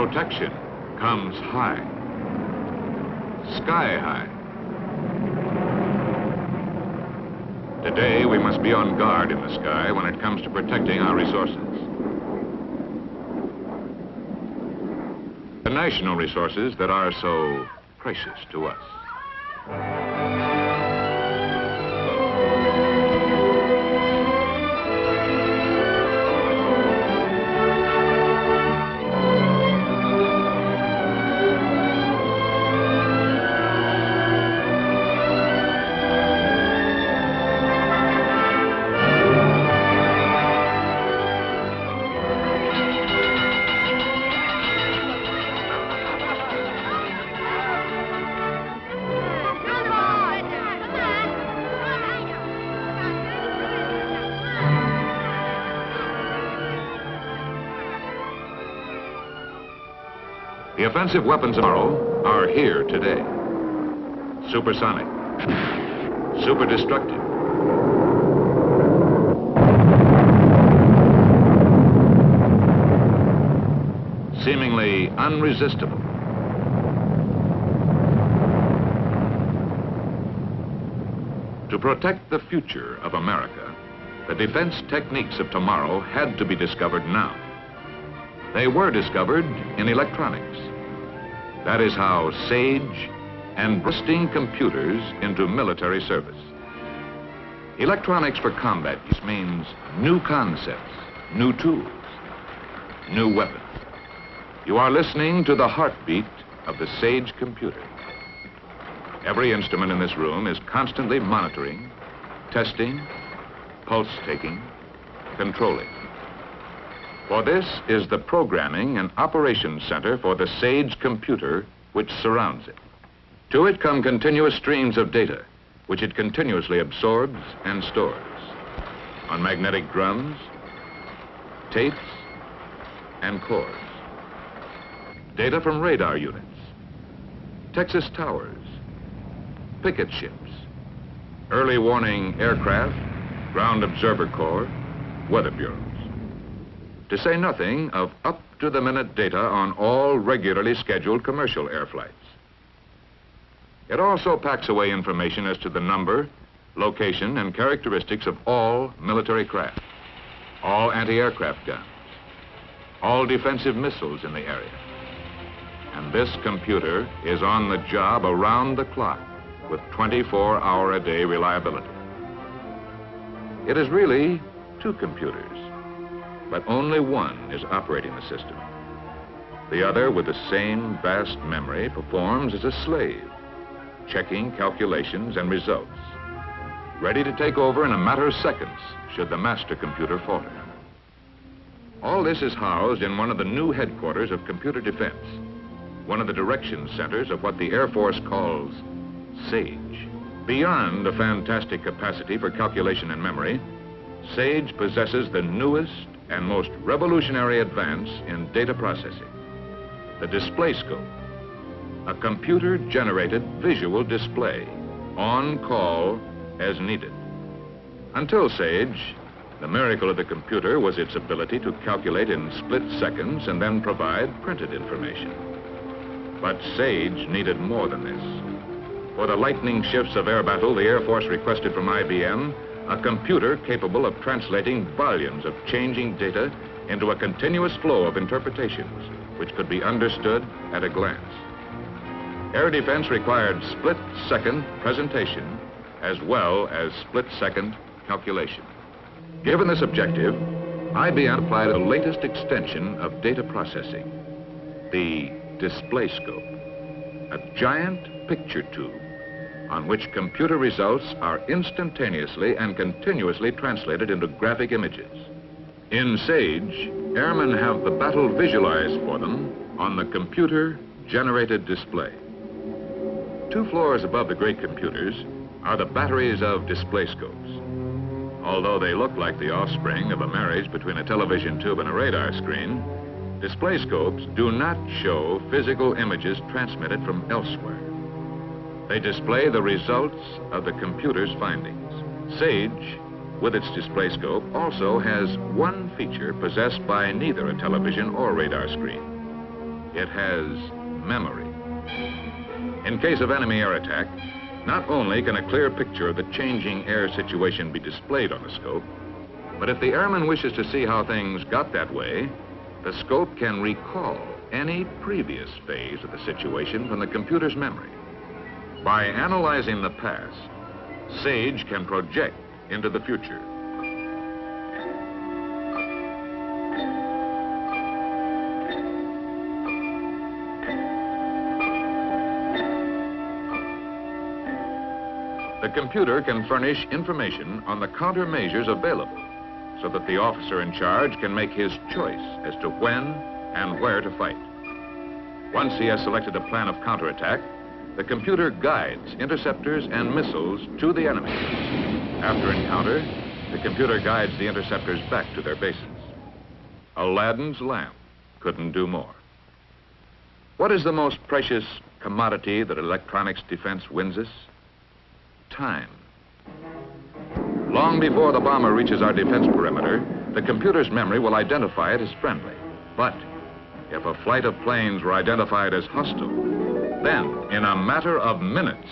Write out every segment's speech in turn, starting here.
protection comes high, sky high. Today, we must be on guard in the sky when it comes to protecting our resources. The national resources that are so precious to us. The offensive weapons of tomorrow are here today. Supersonic, super destructive, seemingly unresistible. To protect the future of America, the defense techniques of tomorrow had to be discovered now. They were discovered in electronics. That is how SAGE and bursting computers into military service. Electronics for combat use means new concepts, new tools, new weapons. You are listening to the heartbeat of the SAGE computer. Every instrument in this room is constantly monitoring, testing, pulse-taking, controlling. For this is the programming and operations center for the SAGE computer which surrounds it. To it come continuous streams of data, which it continuously absorbs and stores on magnetic drums, tapes, and cores. Data from radar units, Texas towers, picket ships, early warning aircraft, ground observer corps, weather bureaus. To say nothing of up-to-the-minute data on all regularly scheduled commercial air flights. It also packs away information as to the number, location, and characteristics of all military craft, all anti-aircraft guns, all defensive missiles in the area. And this computer is on the job around the clock with 24-hour-a-day reliability. It is really two computers, but only one is operating the system. The other, with the same vast memory, performs as a slave, checking calculations and results, ready to take over in a matter of seconds should the master computer falter. All this is housed in one of the new headquarters of computer defense, one of the direction centers of what the Air Force calls SAGE. Beyond a fantastic capacity for calculation and memory, SAGE possesses the newest and most revolutionary advance in data processing, the display scope, a computer-generated visual display, on call as needed. Until SAGE, the miracle of the computer was its ability to calculate in split seconds and then provide printed information. But SAGE needed more than this. For the lightning shifts of air battle, the Air Force requested from IBM a computer capable of translating volumes of changing data into a continuous flow of interpretations which could be understood at a glance. Air defense required split-second presentation as well as split-second calculation. Given this objective, IBM applied the latest extension of data processing, the display scope, a giant picture tube on which computer results are instantaneously and continuously translated into graphic images. In SAGE, airmen have the battle visualized for them on the computer-generated display. 2 floors above the great computers are the batteries of display scopes. Although they look like the offspring of a marriage between a television tube and a radar screen, display scopes do not show physical images transmitted from elsewhere. They display the results of the computer's findings. SAGE, with its display scope, also has one feature possessed by neither a television or radar screen. It has memory. In case of enemy air attack, not only can a clear picture of the changing air situation be displayed on the scope, but if the airman wishes to see how things got that way, the scope can recall any previous phase of the situation from the computer's memory. By analyzing the past, SAGE can project into the future. The computer can furnish information on the countermeasures available so that the officer in charge can make his choice as to when and where to fight. Once he has selected a plan of counterattack, the computer guides interceptors and missiles to the enemy. After encounter, the computer guides the interceptors back to their bases. Aladdin's lamp couldn't do more. What is the most precious commodity that electronics defense wins us? Time. Long before the bomber reaches our defense perimeter, the computer's memory will identify it as friendly. But if a flight of planes were identified as hostile, then in a matter of minutes,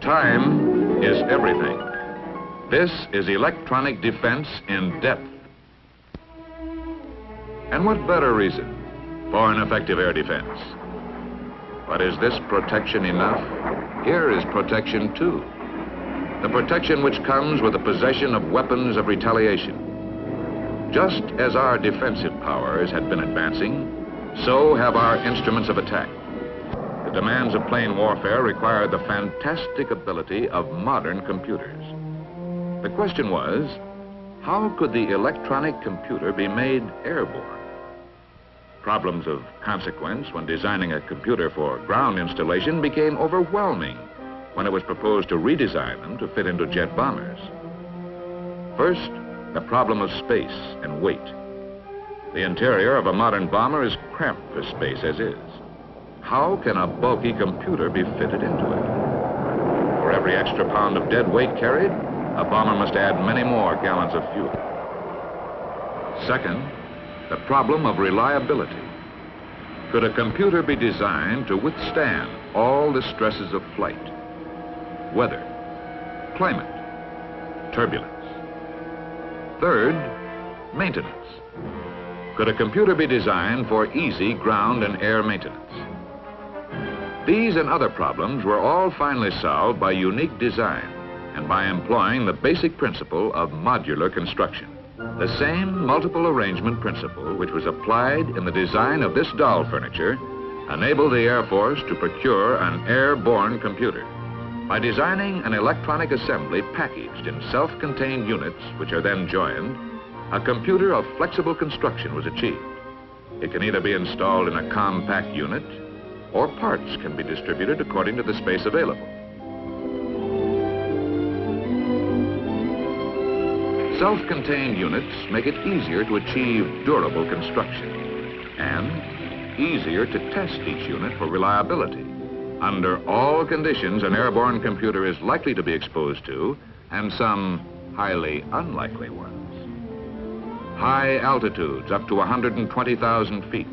time is everything. This is electronic defense in depth. And what better reason for an effective air defense? But is this protection enough? Here is protection too. The protection which comes with the possession of weapons of retaliation. Just as our defensive powers had been advancing, so have our instruments of attack. The demands of plane warfare require the fantastic ability of modern computers. The question was, how could the electronic computer be made airborne? Problems of consequence when designing a computer for ground installation became overwhelming when it was proposed to redesign them to fit into jet bombers. First, the problem of space and weight. The interior of a modern bomber is cramped for space as is. How can a bulky computer be fitted into it? For every extra pound of dead weight carried, a bomber must add many more gallons of fuel. Second, the problem of reliability. Could a computer be designed to withstand all the stresses of flight? Weather, climate, turbulence. Third, maintenance. Could a computer be designed for easy ground and air maintenance? These and other problems were all finally solved by unique design and by employing the basic principle of modular construction. The same multiple arrangement principle which was applied in the design of this doll furniture enabled the Air Force to procure an airborne computer. By designing an electronic assembly packaged in self-contained units which are then joined, a computer of flexible construction was achieved. It can either be installed in a compact unit or parts can be distributed according to the space available. Self-contained units make it easier to achieve durable construction and easier to test each unit for reliability. Under all conditions, an airborne computer is likely to be exposed to, and some highly unlikely ones. High altitudes up to 120,000 feet.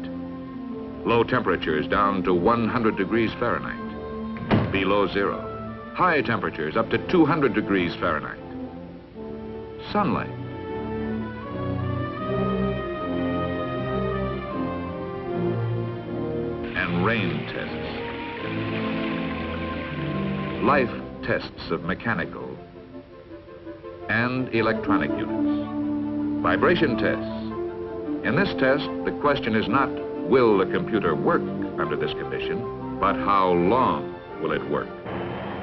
Low temperatures down to 100 degrees Fahrenheit. Below zero. High temperatures up to 200 degrees Fahrenheit. Sunlight. And rain tests. Life tests of mechanical and electronic units. Vibration tests. In this test, the question is not, will the computer work under this condition, but how long will it work?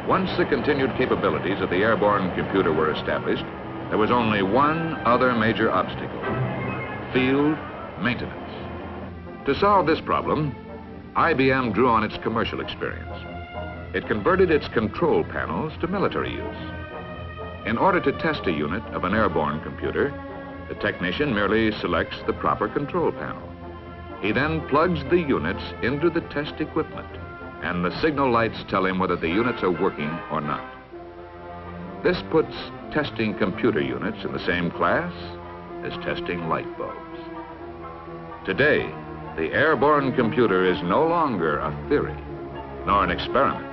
Once the continued capabilities of the airborne computer were established, there was only one other major obstacle: field maintenance. To solve this problem, IBM drew on its commercial experience. It converted its control panels to military use. In order to test a unit of an airborne computer, the technician merely selects the proper control panel. He then plugs the units into the test equipment, and the signal lights tell him whether the units are working or not. This puts testing computer units in the same class as testing light bulbs. Today, the airborne computer is no longer a theory, nor an experiment.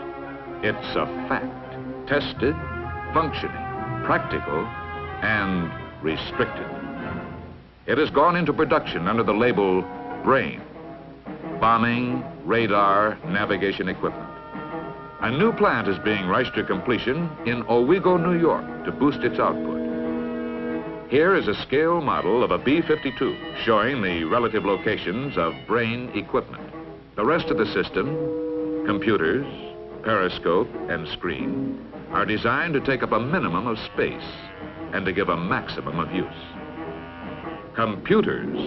It's a fact, tested, functioning, practical, and restricted. It has gone into production under the label BRAIN, bombing, radar, navigation equipment. A new plant is being rushed to completion in Owego, New York, to boost its output. Here is a scale model of a B-52 showing the relative locations of BRAIN equipment. The rest of the system, computers, periscope, and screen, are designed to take up a minimum of space and to give a maximum of use. Computers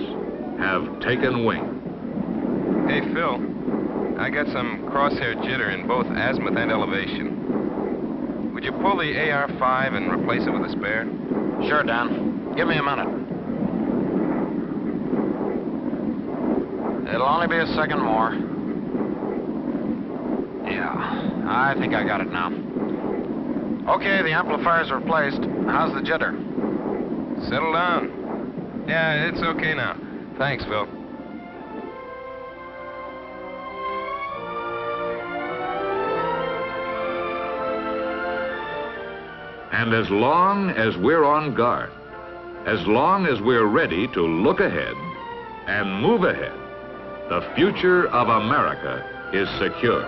have taken wing. Hey, Phil, I got some crosshair jitter in both azimuth and elevation. Would you pull the AR-5 and replace it with a spare? Sure, Dan. Give me a minute. It'll only be a second more. Yeah, I think I got it now. Okay, the amplifier's replaced. How's the jitter? Settle down. Yeah, it's okay now. Thanks, Phil. And as long as we're on guard, as long as we're ready to look ahead and move ahead, the future of America is secure.